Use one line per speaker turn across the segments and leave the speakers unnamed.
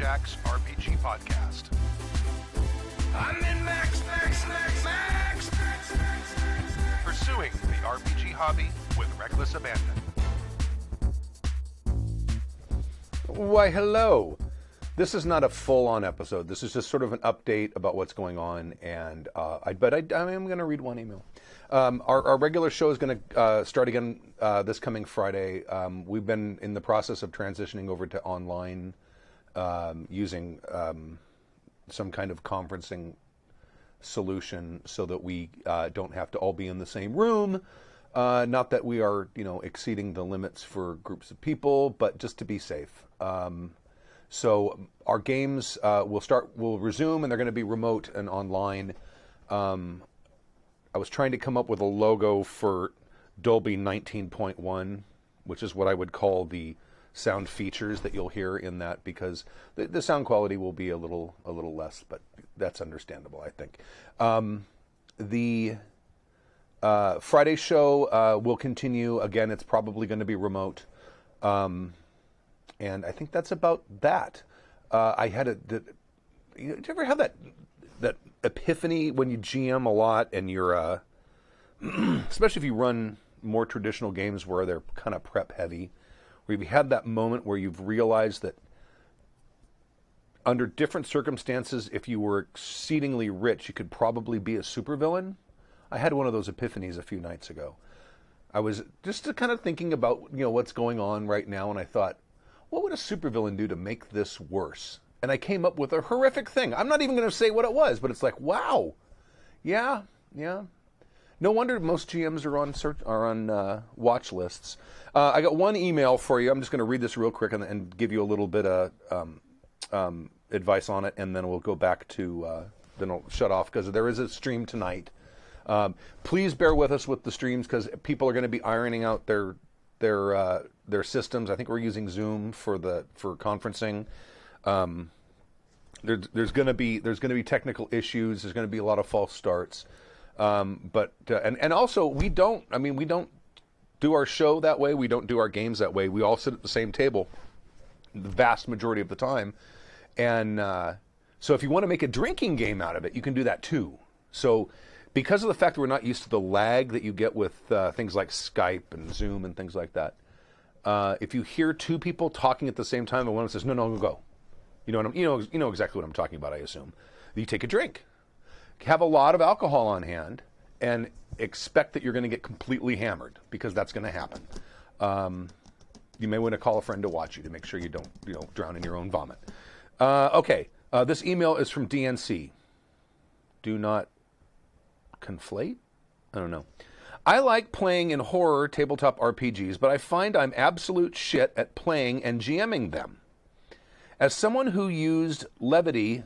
Jack's RPG Podcast. I'm in Max. Pursuing the RPG hobby with reckless abandon.
Why, hello. This is not a full-on episode. This is just sort of an update about what's going on, and I am going to read one email. Our regular show is going to start again this coming Friday. We've been in the process of transitioning over to online using some kind of conferencing solution so that we don't have to all be in the same room. Not that we are, exceeding the limits for groups of people, but just to be safe. So our games will resume, and they're going to be remote and online. I was trying to come up with a logo for Dolby 19.1, which is what I would call the sound features that you'll hear in that, because the sound quality will be a little less, but that's understandable, I think. The Friday show will continue. Again, it's probably going to be remote. And I think that's about that. I had did you ever have that epiphany when you GM a lot and you're, especially if you run more traditional games where they're kind of prep heavy, where you've had that moment where you've realized that under different circumstances, if you were exceedingly rich, you could probably be a supervillain? I had one of those epiphanies a few nights ago. I was just kind of thinking about, what's going on right now, and I thought, what would a supervillain do to make this worse? And I came up with a horrific thing. I'm not even going to say what it was, but it's like, wow. Yeah. No wonder most GMs are on watch lists. I got one email for you. I'm just going to read this real quick and give you a little bit of advice on it, and then we'll go back to, then I'll shut off, because there is a stream tonight. Please bear with us with the streams, because people are going to be ironing out their systems. I think we're using Zoom for conferencing. There's going to be technical issues. There's going to be a lot of false starts. But also we don't do our show that way. We don't do our games that way. We all sit at the same table the vast majority of the time. And so if you want to make a drinking game out of it, you can do that too. So because of the fact that we're not used to the lag that you get with things like Skype and Zoom and things like that, if you hear two people talking at the same time, and one says, "No, go," you know exactly what I'm talking about. I assume you take a drink, have a lot of alcohol on hand, and expect that you're going to get completely hammered, because that's going to happen. You may want to call a friend to watch you to make sure you don't drown in your own vomit. Okay, this email is from DNC. Do not conflate? I don't know. I like playing in horror tabletop RPGs, but I find I'm absolute shit at playing and GMing them. As someone who uses levity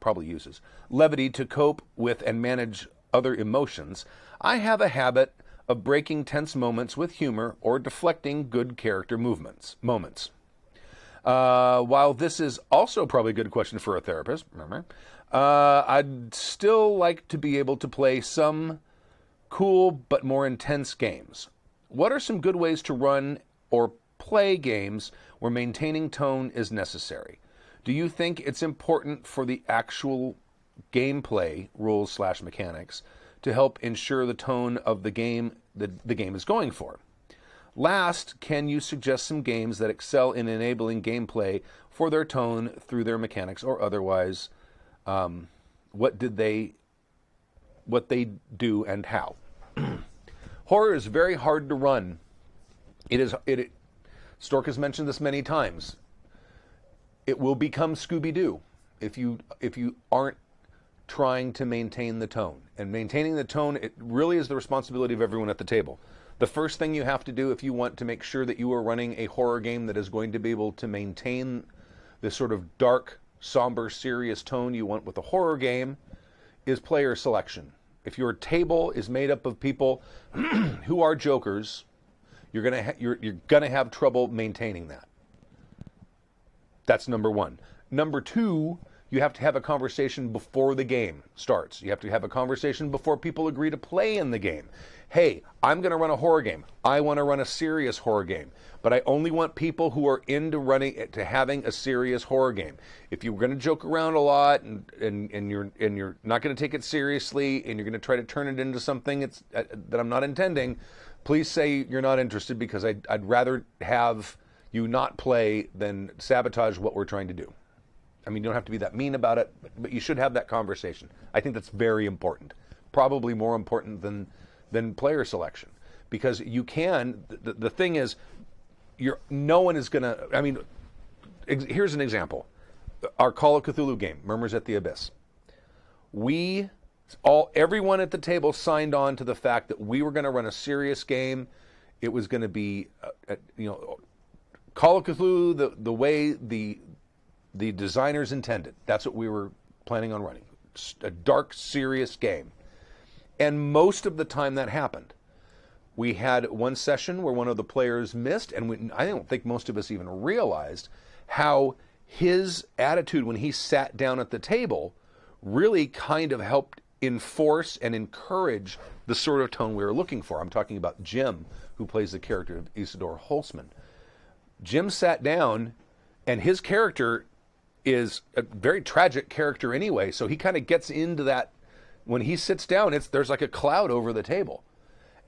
to cope with and manage other emotions, I have a habit of breaking tense moments with humor or deflecting good character moments. While this is also probably a good question for a therapist, I'd still like to be able to play some cool but more intense games. What are some good ways to run or play games where maintaining tone is necessary? Do you think it's important for the actual gameplay rules/mechanics to help ensure the tone of the game the game is going for? Last, can you suggest some games that excel in enabling gameplay for their tone through their mechanics or otherwise? What they do and how. Horror is very hard to run. Stork has mentioned this many times. It will become Scooby-Doo if you aren't trying to maintain the tone. And maintaining the tone, it really is the responsibility of everyone at the table. The first thing you have to do if you want to make sure that you are running a horror game that is going to be able to maintain this sort of dark, somber, serious tone you want with a horror game is player selection. If your table is made up of people who are jokers, you're gonna have trouble maintaining that. That's number one. Number two, You have to have a conversation before the game starts. You have to have a conversation before people agree to play in the game. Hey, I'm going to run a horror game. I want to run a serious horror game, but I only want people who are into having a serious horror game. If you're going to joke around a lot and you're not going to take it seriously and you're going to try to turn it into something that I'm not intending, please say you're not interested, because I'd rather have you not play than sabotage what we're trying to do. I mean, you don't have to be that mean about it, but you should have that conversation. I think that's very important. Probably more important than player selection, because you can. The thing is, no one is gonna. I mean, here's an example: our Call of Cthulhu game, Murmurs at the Abyss. Everyone at the table signed on to the fact that we were going to run a serious game. It was going to be, Call of Cthulhu the way the designers intended. That's what we were planning on running. A dark, serious game. And most of the time that happened. We had one session where one of the players missed, and I don't think most of us even realized how his attitude when he sat down at the table really kind of helped enforce and encourage the sort of tone we were looking for. I'm talking about Jim, who plays the character of Isidore Holtzman. Jim sat down, and his character is a very tragic character anyway, so he kind of gets into that. When he sits down, there's like a cloud over the table.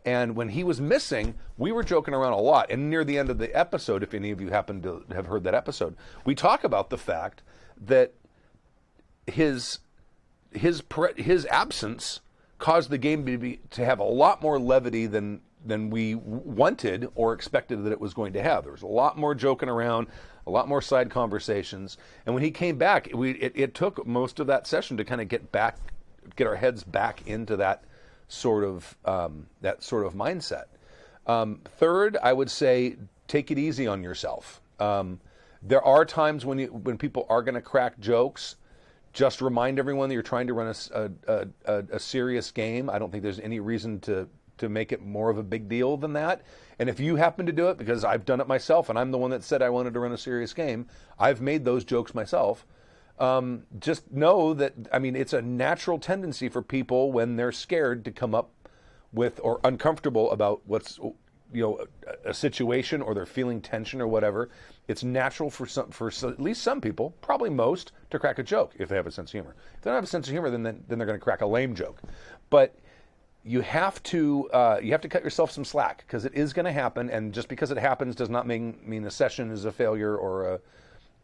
And when he was missing, we were joking around a lot. And near the end of the episode, if any of you happen to have heard that episode, we talk about the fact that his absence caused the game to have a lot more levity than we wanted or expected that it was going to have. There was a lot more joking around, a lot more side conversations. And when he came back, it took most of that session to kind of get our heads back into that sort of mindset. Third, I would say take it easy on yourself. There are times when people are going to crack jokes. Just remind everyone that you're trying to run a serious game. I don't think there's any reason to make it more of a big deal than that. And if you happen to do it, because I've done it myself, and I'm the one that said I wanted to run a serious game, I've made those jokes myself. Just know that, I mean, it's a natural tendency for people when they're scared to come up with or uncomfortable about what's, a situation, or they're feeling tension or whatever. It's natural for at least some people, probably most, to crack a joke if they have a sense of humor. If they don't have a sense of humor, then they're going to crack a lame joke. But you have to cut yourself some slack, because it is going to happen, and just because it happens does not mean a session is a failure or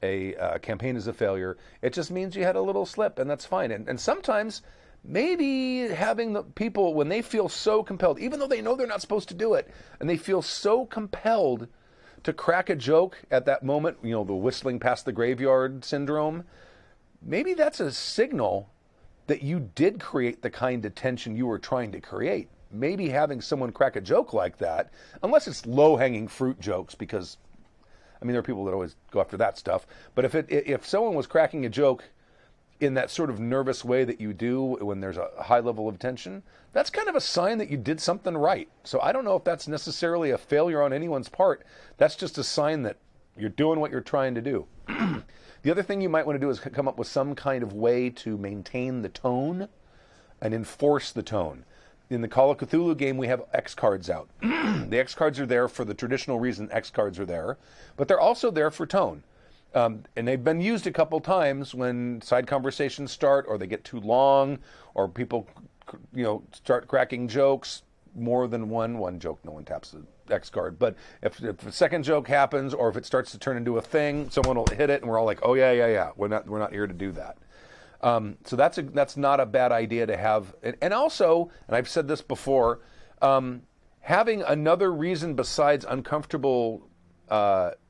a campaign is a failure. It just means you had a little slip, and that's fine. And sometimes maybe having the people, when they feel so compelled, even though they know they're not supposed to do it, and they feel so compelled to crack a joke at that moment, the whistling past the graveyard syndrome, maybe that's a signal that you did create the kind of tension you were trying to create. Maybe having someone crack a joke like that, unless it's low-hanging fruit jokes, because, I mean, there are people that always go after that stuff, but if someone was cracking a joke in that sort of nervous way that you do when there's a high level of tension, that's kind of a sign that you did something right. So I don't know if that's necessarily a failure on anyone's part. That's just a sign that you're doing what you're trying to do. The other thing you might want to do is come up with some kind of way to maintain the tone and enforce the tone. In the Call of Cthulhu game, we have X cards out. The X cards are there for the traditional reason X cards are there, but they're also there for tone. And they've been used a couple times when side conversations start, or they get too long, or people, start cracking jokes. More than one joke, no one taps the X card. But if a second joke happens, or if it starts to turn into a thing, someone will hit it, and we're all like, "Oh yeah, we're not here to do that." So that's not a bad idea to have. And also, and I've said this before, having another reason besides uncomfortable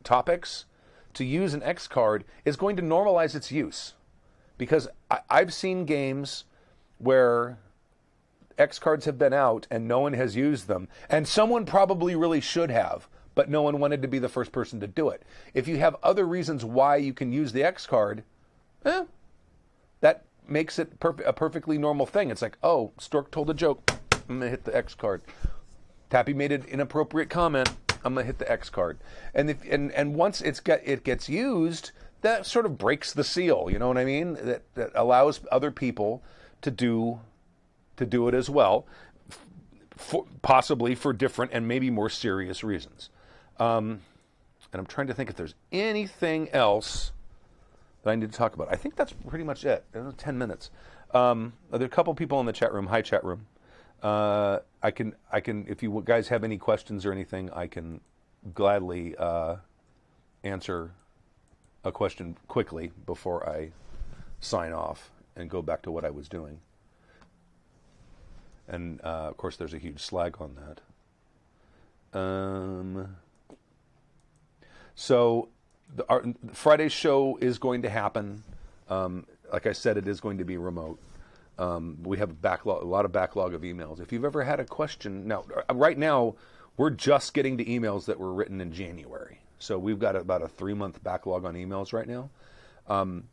topics to use an X card is going to normalize its use. Because I've seen games where X cards have been out and no one has used them, and someone probably really should have, but no one wanted to be the first person to do it. If you have other reasons why you can use the X card, that makes it a perfectly normal thing. It's like, oh, Stork told a joke, I'm going to hit the X card. Tappy made an inappropriate comment, I'm going to hit the X card. And once it gets used, that sort of breaks the seal. You know what I mean? That allows other people to do it as well, possibly for different and maybe more serious reasons. And I'm trying to think if there's anything else that I need to talk about. I think that's pretty much it. 10 minutes. There are a couple people in the chat room. Hi, chat room. I can. If you guys have any questions or anything, I can gladly answer a question quickly before I sign off and go back to what I was doing. And of course, there's a huge slag on that. So Friday's show is going to happen. Like I said, it is going to be remote. We have a lot of backlog of emails. If you've ever had a question, now right now we're just getting the emails that were written in January. So we've got about a 3-month backlog on emails right now. But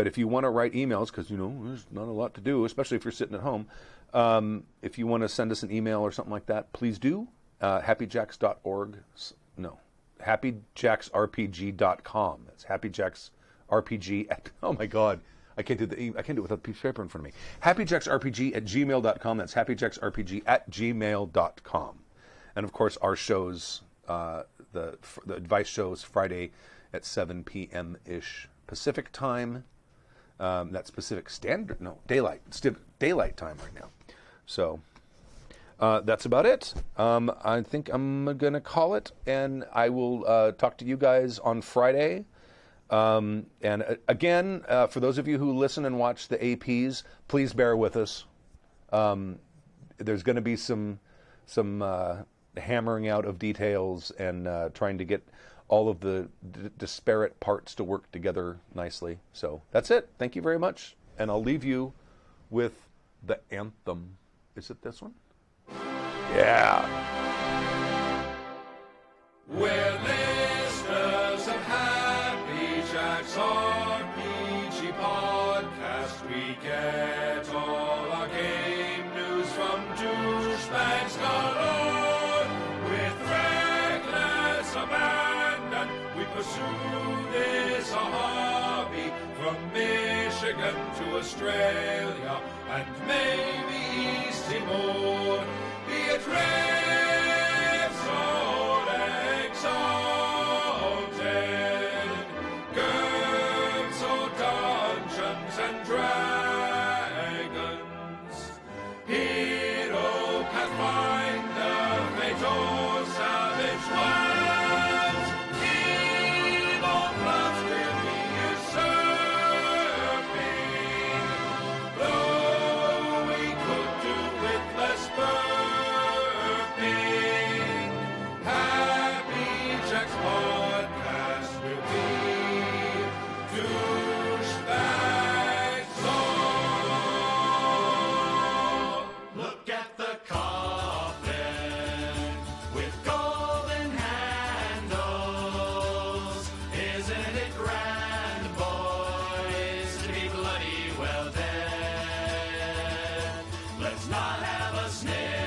if you want to write emails, because there's not a lot to do, especially if you're sitting at home. If you want to send us an email or something like that, please do. happyjacks.org. No, happyjacksrpg.com. That's happyjacksrpg at. Oh my God, I can't do it without a piece of paper in front of me. happyjacksrpg@gmail.com. That's happyjacksrpg@gmail.com. And of course, our shows, the advice shows Friday at 7 p.m. ish. Pacific time. That's Pacific Standard. No, daylight. It's daylight time right now. So that's about it. I think I'm going to call it, and I will talk to you guys on Friday. And again, for those of you who listen and watch the APs, please bear with us. There's going to be some hammering out of details and trying to get all of the disparate parts to work together nicely. So that's it. Thank you very much. And I'll leave you with the anthem. Is it this one? Yeah.
We're listeners of Happy Jack's RPG podcast. We get all our game news from douchebags galore. With reckless abandon, we pursue this a hobby. From Michigan to Australia and maybe East Timor. Be it riffs or exalted, GURPS or Dungeons and Dragons, hero, pathfinder, fate or savage lands, evil plans will be usurping, though we could do with less burping. Happy Jack's podcast will be douchebags all. Look at the coffin with golden handles. Isn't it grand, boys, to be bloody well dead? Let's not have a sniff.